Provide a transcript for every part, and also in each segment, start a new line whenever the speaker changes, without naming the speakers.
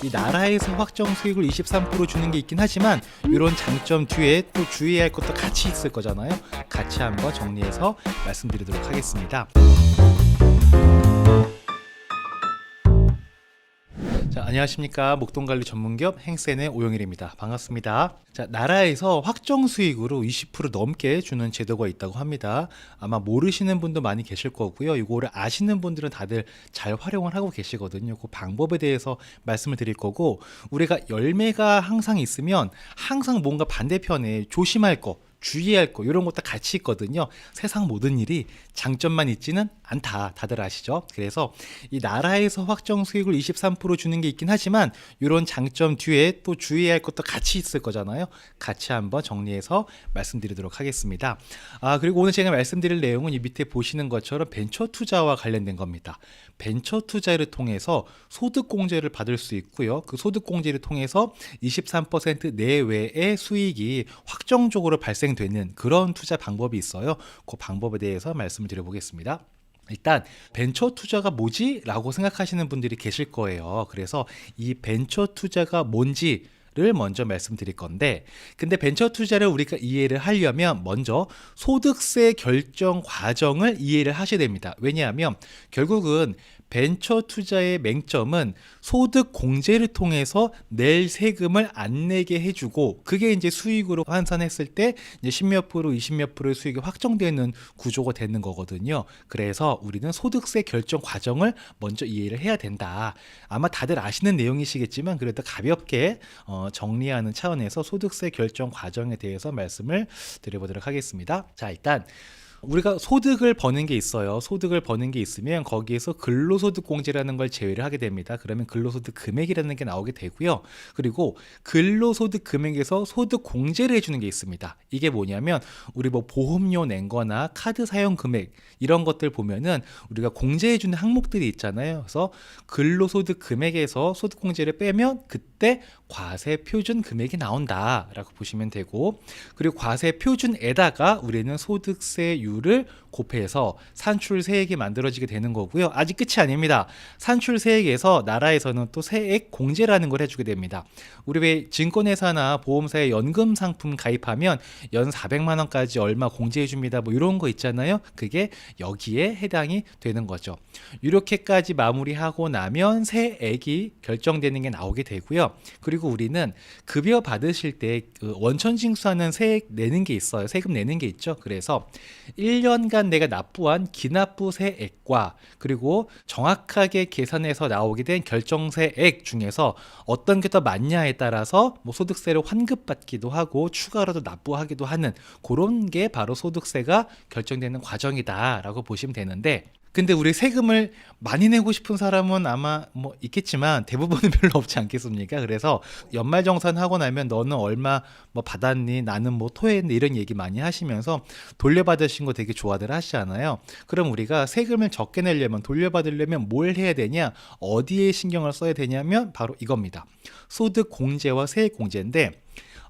이 나라에서 확정 수익을 23% 주는 게 있긴 하지만 이런 장점 뒤에 또 주의해야 할 것도 같이 있을 거잖아요. 같이 한번 정리해서 말씀드리도록 하겠습니다. 자, 안녕하십니까. 목돈관리 전문기업 행센의 오영일입니다. 반갑습니다. 자, 나라에서 확정 수익으로 20% 넘게 주는 제도가 있다고 합니다. 아마 모르시는 분도 많이 계실 거고요. 이거를 아시는 분들은 다들 잘 활용을 하고 계시거든요. 그 방법에 대해서 말씀을 드릴 거고, 우리가 열매가 항상 있으면 항상 뭔가 반대편에 조심할 거, 주의할 거 이런 것도 같이 있거든요. 세상 모든 일이 장점만 있지는 않다. 다들 아시죠? 그래서 이 나라에서 확정 수익을 23% 주는 게 있긴 하지만 이런 장점 뒤에 또 주의해야 할 것도 같이 있을 거잖아요. 같이 한번 정리해서 말씀드리도록 하겠습니다. 그리고 오늘 제가 말씀드릴 내용은 이 밑에 보시는 것처럼 벤처 투자와 관련된 겁니다. 벤처 투자를 통해서 소득 공제를 받을 수 있고요. 그 소득 공제를 통해서 23% 내외의 수익이 확정적으로 발생되는 그런 투자 방법이 있어요. 그 방법에 대해서 말씀을 드려보겠습니다. 일단 벤처 투자가 뭐지? 라고 생각하시는 분들이 계실 거예요. 그래서 이 벤처 투자가 뭔지 를 먼저 말씀드릴 건데, 근데 벤처 투자를 우리가 이해를 하려면 먼저 소득세 결정 과정을 이해를 하셔야 됩니다. 왜냐하면 결국은 벤처 투자의 맹점은 소득 공제를 통해서 낼 세금을 안 내게 해주고, 그게 이제 수익으로 환산했을 때 이제 10몇 프로, 20몇 프로의 수익이 확정되는 구조가 되는 거거든요. 그래서 우리는 소득세 결정 과정을 먼저 이해를 해야 된다. 아마 다들 아시는 내용이시겠지만 그래도 가볍게 정리하는 차원에서 소득세 결정 과정에 대해서 말씀을 드려보도록 하겠습니다. 자, 일단 우리가 소득을 버는 게 있어요. 소득을 버는 게 있으면 거기에서 근로소득 공제라는 걸 제외를 하게 됩니다. 그러면 근로소득 금액이라는 게 나오게 되고요. 그리고 근로소득 금액에서 소득 공제를 해주는 게 있습니다. 이게 뭐냐면 우리 뭐 보험료 낸 거나 카드 사용 금액 이런 것들 보면은 우리가 공제해주는 항목들이 있잖아요. 그래서 근로소득 금액에서 소득 공제를 빼면 그때 과세 표준 금액이 나온다라고 보시면 되고, 그리고 과세 표준에다가 우리는 소득세율을 곱해서 산출세액이 만들어지게 되는 거고요. 아직 끝이 아닙니다. 산출세액에서 나라에서는 또 세액 공제라는 걸 해주게 됩니다. 우리 왜 증권회사나 보험사에 연금 상품 가입하면 연 400만 원까지 얼마 공제해줍니다. 뭐 이런 거 있잖아요. 그게 여기에 해당이 되는 거죠. 이렇게까지 마무리하고 나면 세액이 결정되는 게 나오게 되고요. 그리고 우리는 급여 받으실 때 그 원천징수하는 세액 내는 게 있어요. 세금 내는 게 있죠. 그래서 1년간 내가 납부한 기납부 세액과 그리고 정확하게 계산해서 나오게 된 결정세액 중에서 어떤 게 더 많냐에 따라서 뭐 소득세를 환급받기도 하고 추가로도 납부하기도 하는 그런 게 바로 소득세가 결정되는 과정이다라고 보시면 되는데, 근데 우리 세금을 많이 내고 싶은 사람은 아마 뭐 있겠지만 대부분은 별로 없지 않겠습니까? 그래서 연말정산하고 나면 너는 얼마 뭐 받았니? 나는 뭐 토했니? 이런 얘기 많이 하시면서 돌려받으신 거 되게 좋아들 하시잖아요. 그럼 우리가 세금을 적게 내려면, 돌려받으려면 뭘 해야 되냐? 어디에 신경을 써야 되냐면 바로 이겁니다. 소득 공제와 세액 공제인데,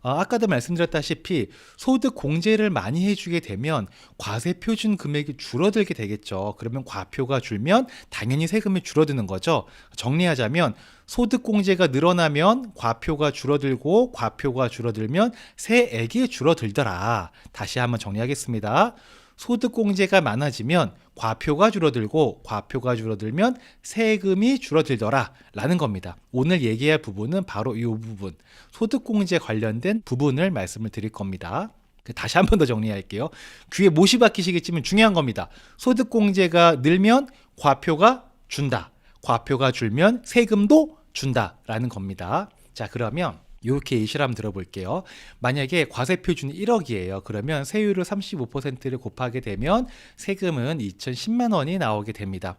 아까도 말씀드렸다시피 소득 공제를 많이 해주게 되면 과세 표준 금액이 줄어들게 되겠죠. 그러면 과표가 줄면 당연히 세금이 줄어드는 거죠. 정리하자면 소득 공제가 늘어나면 과표가 줄어들고 과표가 줄어들면 세액이 줄어들더라. 다시 한번 정리하겠습니다. 소득 공제가 많아지면 과표가 줄어들고 과표가 줄어들면 세금이 줄어들더라 라는 겁니다. 오늘 얘기할 부분은 바로 이 부분, 소득 공제 관련된 부분을 말씀을 드릴 겁니다. 다시 한 번 더 정리할게요. 귀에 못이 박히시겠지만 중요한 겁니다. 소득 공제가 늘면 과표가 준다. 과표가 줄면 세금도 준다 라는 겁니다. 자, 그러면 이렇게 예시를 한번 들어볼게요. 만약에 과세 표준이 1억이에요. 그러면 세율을 35%를 곱하게 되면 세금은 2,010만 원이 나오게 됩니다.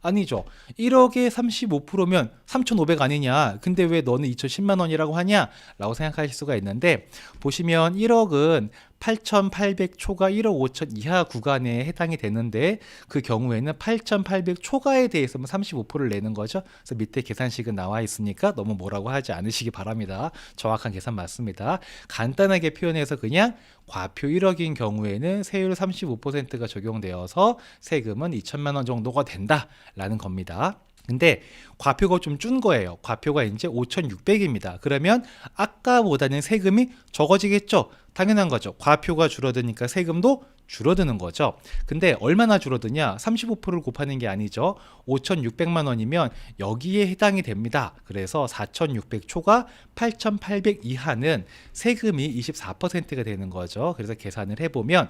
아니죠. 1억에 35%면 3,500 아니냐. 근데 왜 너는 2,010만 원이라고 하냐? 라고 생각하실 수가 있는데, 보시면 1억은 8,800 초과 1억 5천 이하 구간에 해당이 되는데, 그 경우에는 8,800 초과에 대해서만 35%를 내는 거죠. 그래서 밑에 계산식은 나와 있으니까 너무 뭐라고 하지 않으시기 바랍니다. 정확한 계산 맞습니다. 간단하게 표현해서 그냥 과표 1억인 경우에는 세율 35%가 적용되어서 세금은 2천만 원 정도가 된다라는 겁니다. 근데 과표가 좀 준 거예요. 과표가 이제 5,600입니다. 그러면 아까보다는 세금이 적어지겠죠? 당연한 거죠. 과표가 줄어드니까 세금도 줄어드는 거죠. 근데 얼마나 줄어드냐? 35%를 곱하는 게 아니죠. 5,600만 원이면 여기에 해당이 됩니다. 그래서 4,600 초과 8,800 이하는 세금이 24%가 되는 거죠. 그래서 계산을 해보면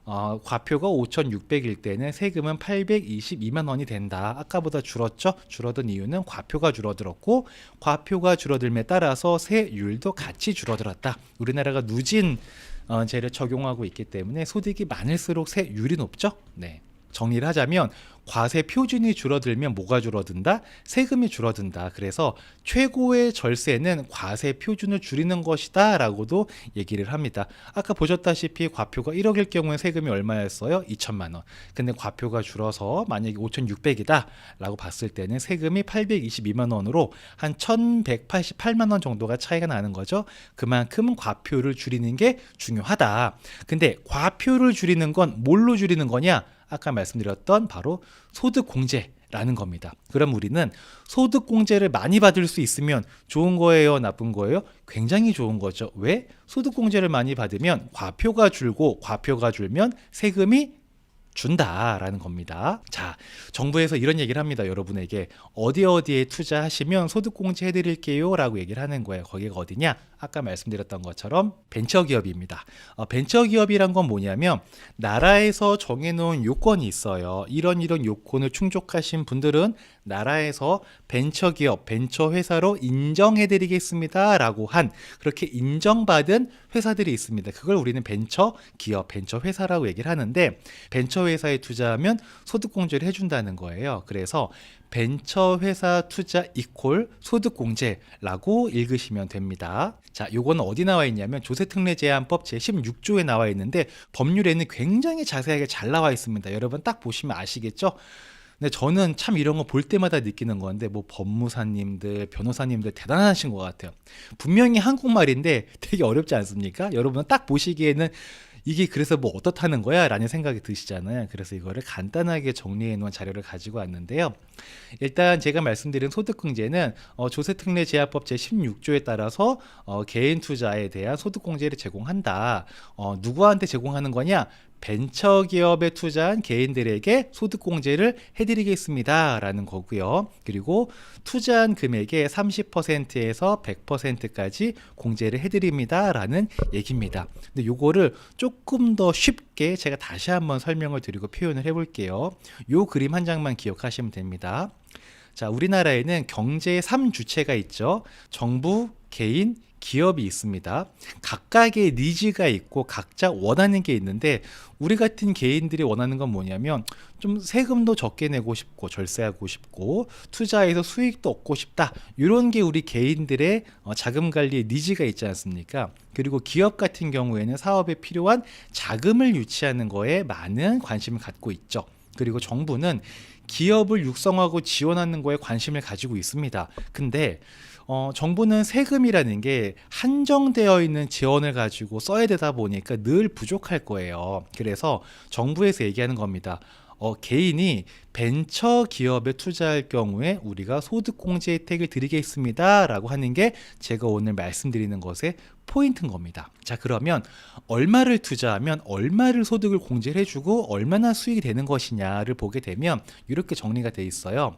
과표가 5,600일 때는 세금은 822만 원이 된다. 아까보다 줄었죠? 줄어든 이유는 과표가 줄어들었고, 과표가 줄어들에 따라서 세율도 같이 줄어들었다. 우리나라가 누진 제를 적용하고 있기 때문에 소득이 많을수록 세율이 높죠? 네. 정리를 하자면 과세 표준이 줄어들면 뭐가 줄어든다? 세금이 줄어든다. 그래서 최고의 절세는 과세 표준을 줄이는 것이다 라고도 얘기를 합니다. 아까 보셨다시피 과표가 1억일 경우에 세금이 얼마였어요? 2천만 원. 근데 과표가 줄어서 만약에 5,600이다 라고 봤을 때는 세금이 822만 원으로 한 1,188만 원 정도가 차이가 나는 거죠. 그만큼 과표를 줄이는 게 중요하다. 근데 과표를 줄이는 건 뭘로 줄이는 거냐? 아까 말씀드렸던 바로 소득공제라는 겁니다. 그럼 우리는 소득공제를 많이 받을 수 있으면 좋은 거예요? 나쁜 거예요? 굉장히 좋은 거죠. 왜? 소득공제를 많이 받으면 과표가 줄고 과표가 줄면 세금이 준다라는 겁니다. 자, 정부에서 이런 얘기를 합니다. 여러분에게 어디에 투자하시면 소득공제 해드릴게요 라고 얘기를 하는 거예요. 거기가 어디냐? 아까 말씀드렸던 것처럼 벤처기업입니다. 벤처기업이란 건 뭐냐면 나라에서 정해놓은 요건이 있어요. 이런 요건을 충족하신 분들은 나라에서 벤처기업, 벤처회사로 인정해드리겠습니다 라고 한 그렇게 인정받은 회사들이 있습니다. 그걸 우리는 벤처기업, 벤처회사라고 얘기를 하는데 벤처회사에 투자하면 소득공제를 해준다는 거예요. 그래서 벤처회사 투자 이퀄 소득공제라고 읽으시면 됩니다. 자, 요거는 어디 나와 있냐면 조세특례제한법 제16조에 나와 있는데 법률에는 굉장히 자세하게 잘 나와 있습니다. 여러분 딱 보시면 아시겠죠? 근데 저는 참 이런 거 볼 때마다 느끼는 건데 뭐 법무사님들, 변호사님들 대단하신 것 같아요. 분명히 한국말인데 되게 어렵지 않습니까? 여러분 딱 보시기에는 이게 그래서 뭐 어떻다는 거야? 라는 생각이 드시잖아요. 그래서 이거를 간단하게 정리해 놓은 자료를 가지고 왔는데요. 일단 제가 말씀드린 소득공제는 조세특례제한법 제16조에 따라서 개인 투자에 대한 소득공제를 제공한다. 누구한테 제공하는 거냐? 벤처기업에 투자한 개인들에게 소득공제를 해드리겠습니다 라는 거고요. 그리고 투자한 금액의 30%에서 100%까지 공제를 해드립니다 라는 얘기입니다. 근데 요거를 조금 더 쉽게 제가 다시 한번 설명을 드리고 표현을 해볼게요. 요 그림 한 장만 기억하시면 됩니다. 자, 우리나라에는 경제의 3주체가 있죠. 정부, 개인, 기업이 있습니다. 각각의 니즈가 있고 각자 원하는 게 있는데 우리 같은 개인들이 원하는 건 뭐냐면 좀 세금도 적게 내고 싶고 절세하고 싶고 투자해서 수익도 얻고 싶다. 이런 게 우리 개인들의 자금 관리의 니즈가 있지 않습니까? 그리고 기업 같은 경우에는 사업에 필요한 자금을 유치하는 거에 많은 관심을 갖고 있죠. 그리고 정부는 기업을 육성하고 지원하는 거에 관심을 가지고 있습니다. 근데 정부는 세금이라는 게 한정되어 있는 지원을 가지고 써야 되다 보니까 늘 부족할 거예요. 그래서 정부에서 얘기하는 겁니다. 개인이 벤처 기업에 투자할 경우에 우리가 소득공제 혜택을 드리겠습니다 라고 하는 게 제가 오늘 말씀드리는 것의 포인트인 겁니다. 자, 그러면 얼마를 투자하면 얼마를 소득을 공제를 해주고 얼마나 수익이 되는 것이냐를 보게 되면 이렇게 정리가 돼 있어요.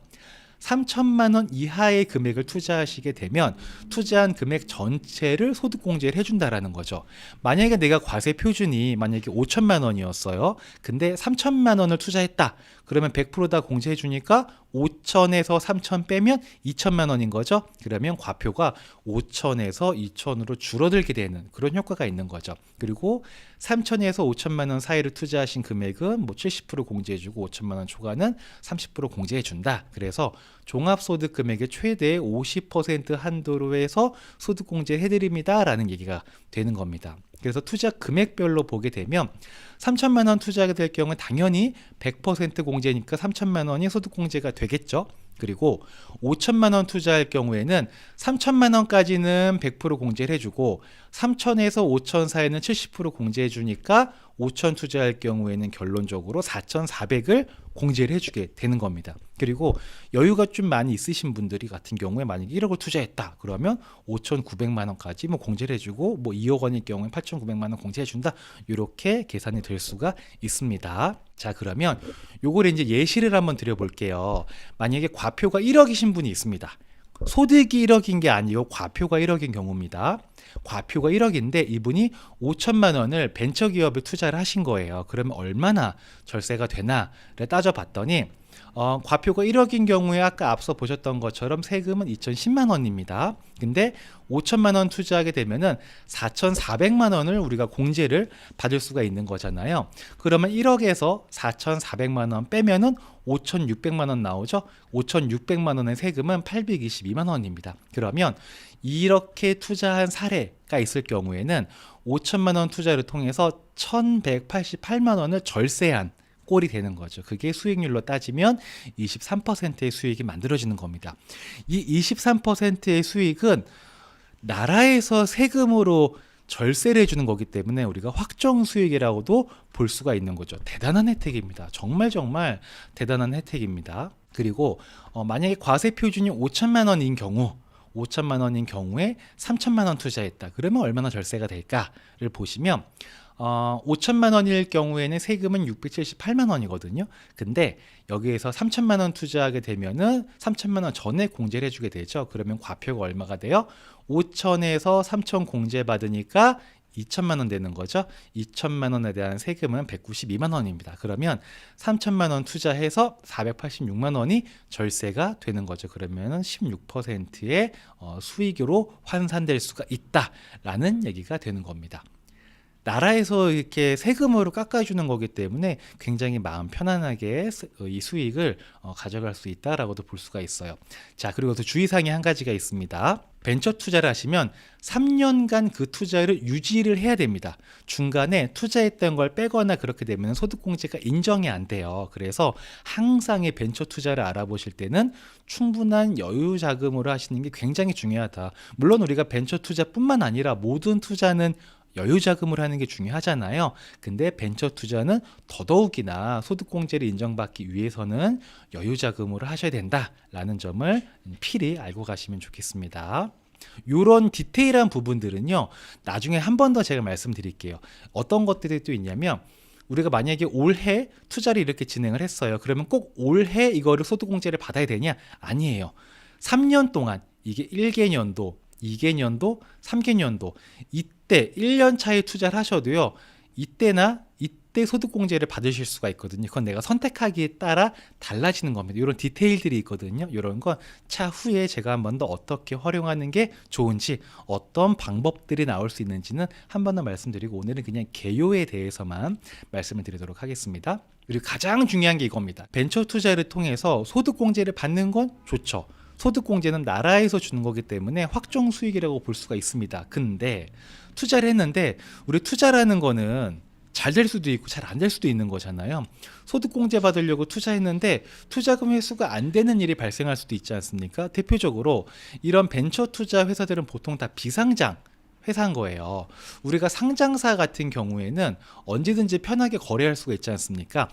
3천만 원 이하의 금액을 투자하시게 되면 투자한 금액 전체를 소득공제를 해준다라는 거죠. 만약에 내가 과세 표준이 만약에 5천만 원이었어요. 근데 3천만 원을 투자했다. 그러면 100% 다 공제해 주니까 5천에서 3천 빼면 2천만 원인 거죠. 그러면 과표가 5천에서 2천으로 줄어들게 되는 그런 효과가 있는 거죠. 그리고 3천에서 5천만 원 사이를 투자하신 금액은 뭐 70% 공제해 주고 5천만 원 초과는 30% 공제해 준다. 그래서 종합소득 금액의 최대 50% 한도로 해서 소득공제 해드립니다 라는 얘기가 되는 겁니다. 그래서 투자 금액별로 보게 되면 3천만 원 투자하게 될 경우는 당연히 100% 공제니까 3천만 원이 소득공제가 되겠죠. 그리고 5천만 원 투자할 경우에는 3천만 원까지는 100% 공제를 해주고 3천에서 5천 사이는 70% 공제해 주니까 5천 투자할 경우에는 결론적으로 4,400을 공제를 해주게 되는 겁니다. 그리고 여유가 좀 많이 있으신 분들이 같은 경우에 만약에 1억을 투자했다 그러면 5,900만 원까지 뭐 공제를 해주고 뭐 2억 원일 경우에 8,900만 원 공제해준다, 이렇게 계산이 될 수가 있습니다. 자, 그러면 요걸 이제 예시를 한번 드려볼게요. 만약에 과표가 1억이신 분이 있습니다. 소득이 1억인 게 아니고 과표가 1억인 경우입니다. 과표가 1억인데 이분이 5천만 원을 벤처기업에 투자를 하신 거예요. 그러면 얼마나 절세가 되나를 따져봤더니 과표가 1억인 경우에 아까 앞서 보셨던 것처럼 세금은 2,010만 원입니다. 근데 5천만 원 투자하게 되면은 4,400만 원을 우리가 공제를 받을 수가 있는 거잖아요. 그러면 1억에서 4,400만 원 빼면은 5,600만 원 나오죠. 5,600만 원의 세금은 822만 원입니다. 그러면 이렇게 투자한 사례가 있을 경우에는 5천만 원 투자를 통해서 1,188만 원을 절세한 꼴이 되는 거죠. 그게 수익률로 따지면 23%의 수익이 만들어지는 겁니다. 이 23%의 수익은 나라에서 세금으로 절세를 해주는 거기 때문에 우리가 확정 수익이라고도 볼 수가 있는 거죠. 대단한 혜택입니다. 정말 대단한 혜택입니다. 그리고 만약에 과세 표준이 5천만 원인 경우 5천만 원인 경우에 3천만 원 투자했다. 그러면 얼마나 절세가 될까를 보시면 5천만 원일 경우에는 세금은 678만 원이거든요. 근데 여기에서 3천만 원 투자하게 되면은 3천만 원 전에 공제를 해주게 되죠. 그러면 과표가 얼마가 돼요? 5천에서 3천 공제 받으니까 2천만 원 되는 거죠. 2천만 원에 대한 세금은 192만 원입니다. 그러면 3천만 원 투자해서 486만 원이 절세가 되는 거죠. 그러면 16%의 수익으로 환산될 수가 있다라는 얘기가 되는 겁니다. 나라에서 이렇게 세금으로 깎아주는 거기 때문에 굉장히 마음 편안하게 이 수익을 가져갈 수 있다라고도 볼 수가 있어요. 자, 그리고 또 주의사항이 한 가지가 있습니다. 벤처 투자를 하시면 3년간 그 투자를 유지를 해야 됩니다. 중간에 투자했던 걸 빼거나 그렇게 되면 소득공제가 인정이 안 돼요. 그래서 항상의 벤처 투자를 알아보실 때는 충분한 여유 자금으로 하시는 게 굉장히 중요하다. 물론 우리가 벤처 투자뿐만 아니라 모든 투자는 여유 자금을 하는 게 중요하잖아요. 근데 벤처 투자는 더더욱이나 소득공제를 인정받기 위해서는 여유 자금으로 하셔야 된다라는 점을 필히 알고 가시면 좋겠습니다. 이런 디테일한 부분들은요, 나중에 한 번 더 제가 말씀드릴게요. 어떤 것들이 또 있냐면, 우리가 만약에 올해 투자를 이렇게 진행을 했어요. 그러면 꼭 올해 이거를 소득공제를 받아야 되냐? 아니에요. 3년 동안, 이게 1개년도, 2개년도, 3개년도, 이때 1년 차에 투자를 하셔도요, 이때 소득공제를 받으실 수가 있거든요. 그건 내가 선택하기에 따라 달라지는 겁니다. 이런 디테일들이 있거든요. 이런 건 차후에 제가 한 번 더 어떻게 활용하는 게 좋은지, 어떤 방법들이 나올 수 있는지는 한 번 더 말씀드리고, 오늘은 그냥 개요에 대해서만 말씀을 드리도록 하겠습니다. 그리고 가장 중요한 게 이겁니다. 벤처 투자를 통해서 소득공제를 받는 건 좋죠. 소득공제는 나라에서 주는 거기 때문에 확정 수익이라고 볼 수가 있습니다. 근데 투자를 했는데, 우리 투자라는 거는 잘 될 수도 있고 잘 안 될 수도 있는 거잖아요. 소득공제 받으려고 투자했는데 투자금 회수가 안 되는 일이 발생할 수도 있지 않습니까? 대표적으로 이런 벤처 투자 회사들은 보통 다 비상장 회사인 거예요. 우리가 상장사 같은 경우에는 언제든지 편하게 거래할 수가 있지 않습니까?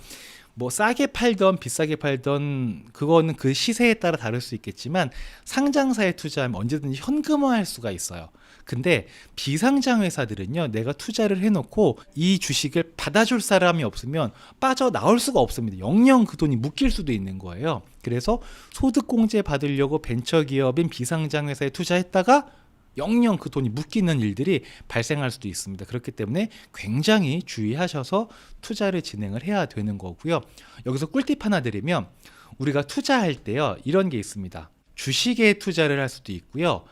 뭐 싸게 팔던 비싸게 팔던 그거는 그 시세에 따라 다를 수 있겠지만, 상장사에 투자하면 언제든지 현금화할 수가 있어요. 근데 비상장 회사들은요, 내가 투자를 해놓고 이 주식을 받아줄 사람이 없으면 빠져나올 수가 없습니다. 영영 그 돈이 묶일 수도 있는 거예요. 그래서 소득공제 받으려고 벤처기업인 비상장 회사에 투자했다가 영영 그 돈이 묶이는 일들이 발생할 수도 있습니다. 그렇기 때문에 굉장히 주의하셔서 투자를 진행을 해야 되는 거고요. 여기서 꿀팁 하나 드리면, 우리가 투자할 때요, 이런 게 있습니다. 주식에 투자를 할 수도 있고요,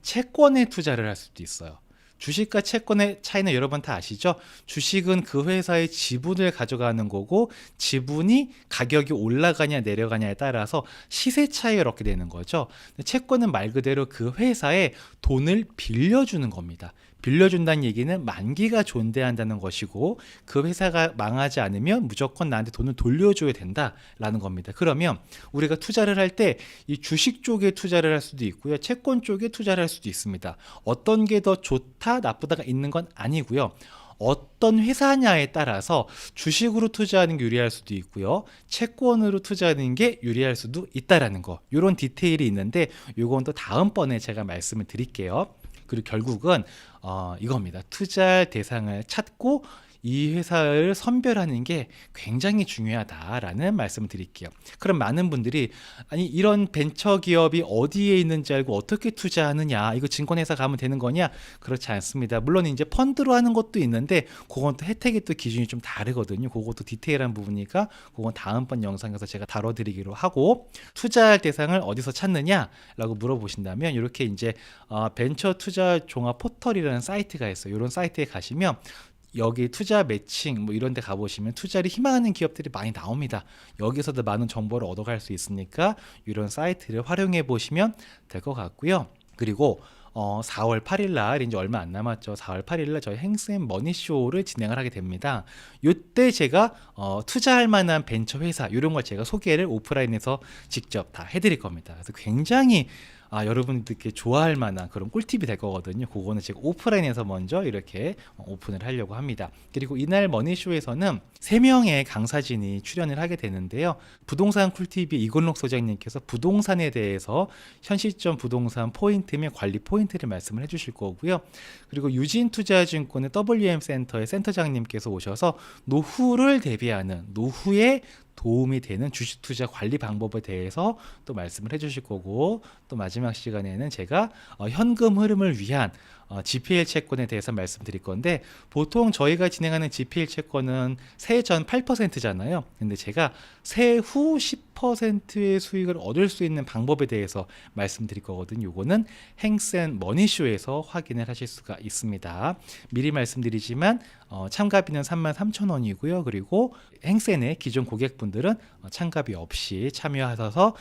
채권에 투자를 할 수도 있어요. 주식과 채권의 차이는 여러분 다 아시죠? 주식은 그 회사의 지분을 가져가는 거고, 지분이 가격이 올라가냐 내려가냐에 따라서 시세 차이를 얻게 되는 거죠. 채권은 말 그대로 그 회사에 돈을 빌려주는 겁니다. 빌려준다는 얘기는 만기가 존재한다는 것이고, 그 회사가 망하지 않으면 무조건 나한테 돈을 돌려줘야 된다라는 겁니다. 그러면 우리가 투자를 할 때 이 주식 쪽에 투자를 할 수도 있고요, 채권 쪽에 투자를 할 수도 있습니다. 어떤 게 더 좋다 나쁘다가 있는 건 아니고요. 어떤 회사냐에 따라서 주식으로 투자하는 게 유리할 수도 있고요. 채권으로 투자하는 게 유리할 수도 있다라는 거. 이런 디테일이 있는데 이건 또 다음번에 제가 말씀을 드릴게요. 그리고 결국은 이겁니다. 투자할 대상을 찾고 이 회사를 선별하는 게 굉장히 중요하다라는 말씀을 드릴게요. 그럼 많은 분들이 아니 이런 벤처 기업이 어디에 있는지 알고 어떻게 투자하느냐, 이거 증권회사 가면 되는 거냐? 그렇지 않습니다. 물론 이제 펀드로 하는 것도 있는데 그건 또 혜택이 또 기준이 좀 다르거든요. 그것도 디테일한 부분이니까 그건 다음번 영상에서 제가 다뤄드리기로 하고, 투자할 대상을 어디서 찾느냐라고 물어보신다면 이렇게 이제 벤처 투자 종합 포털이라는 사이트가 있어요. 이런 사이트에 가시면 여기 투자 매칭 뭐 이런 데 가보시면 투자를 희망하는 기업들이 많이 나옵니다. 여기서도 많은 정보를 얻어갈 수 있으니까 이런 사이트를 활용해 보시면 될 것 같고요. 그리고 4월 8일 날 이제 얼마 안 남았죠. 4월 8일 날 저희 행쌤 머니쇼를 진행을 하게 됩니다. 이때 제가 투자할 만한 벤처 회사 이런 걸 제가 소개를 오프라인에서 직접 다 해드릴 겁니다. 그래서 굉장히 여러분들께 좋아할 만한 그런 꿀팁이 될 거거든요. 그거는 제가 오프라인에서 먼저 이렇게 오픈을 하려고 합니다. 그리고 이날 머니쇼에서는 3명의 강사진이 출연을 하게 되는데요. 부동산 꿀팁이 이건록 소장님께서 부동산에 대해서 현 시점 부동산 포인트 및 관리 포인트를 말씀을 해주실 거고요. 그리고 유진투자증권의 WM 센터의 센터장님께서 오셔서 노후를 대비하는 노후에 도움이 되는 주식 투자 관리 방법에 대해서 또 말씀을 해주실 거고, 또 마지막 시간에는 제가 현금 흐름을 위한 GPL 채권에 대해서 말씀드릴 건데, 보통 저희가 진행하는 GPL 채권은 세해 전 8%잖아요. 근데 제가 세해 후 10%의 수익을 얻을 수 있는 방법에 대해서 말씀드릴 거거든요. 요거는 행센 머니쇼에서 확인을 하실 수가 있습니다. 미리 말씀드리지만 참가비는 33,000원이고요. 그리고 행센의 기존 고객분들은 참가비 없이 참여하셔서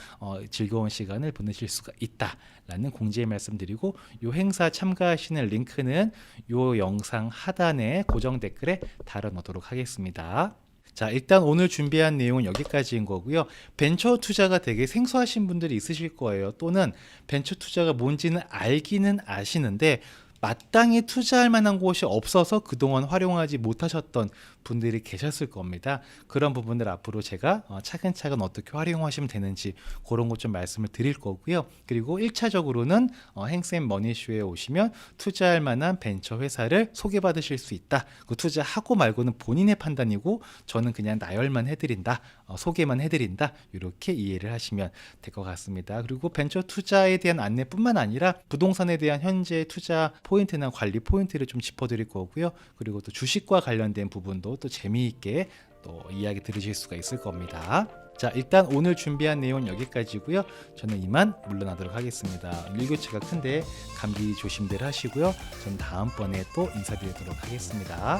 즐거운 시간을 보내실 수가 있다라는 공지의 말씀드리고, 이 행사 참가하시는 링크는 이 영상 하단에 고정 댓글에 달아놓도록 하겠습니다. 자, 일단 오늘 준비한 내용은 여기까지인 거고요. 벤처 투자가 되게 생소하신 분들이 있으실 거예요. 또는 벤처 투자가 뭔지는 알기는 아시는데 마땅히 투자할 만한 곳이 없어서 그동안 활용하지 못하셨던 분들이 계셨을 겁니다. 그런 부분들 앞으로 제가 차근차근 어떻게 활용하시면 되는지 그런 것 좀 말씀을 드릴 거고요. 그리고 1차적으로는 행쌤 머니쇼에 오시면 투자할 만한 벤처 회사를 소개받으실 수 있다. 그 투자하고 말고는 본인의 판단이고 저는 그냥 나열만 해드린다, 소개만 해드린다, 이렇게 이해를 하시면 될 것 같습니다. 그리고 벤처 투자에 대한 안내뿐만 아니라 부동산에 대한 현재 투자 포인트나 관리 포인트를 좀 짚어드릴 거고요. 그리고 또 주식과 관련된 부분도 또 재미있게 또 이야기 들으실 수가 있을 겁니다. 자, 일단 오늘 준비한 내용은 여기까지고요. 저는 이만 물러나도록 하겠습니다. 일교차가 큰데 감기 조심들 하시고요. 저는 다음번에 또 인사드리도록 하겠습니다.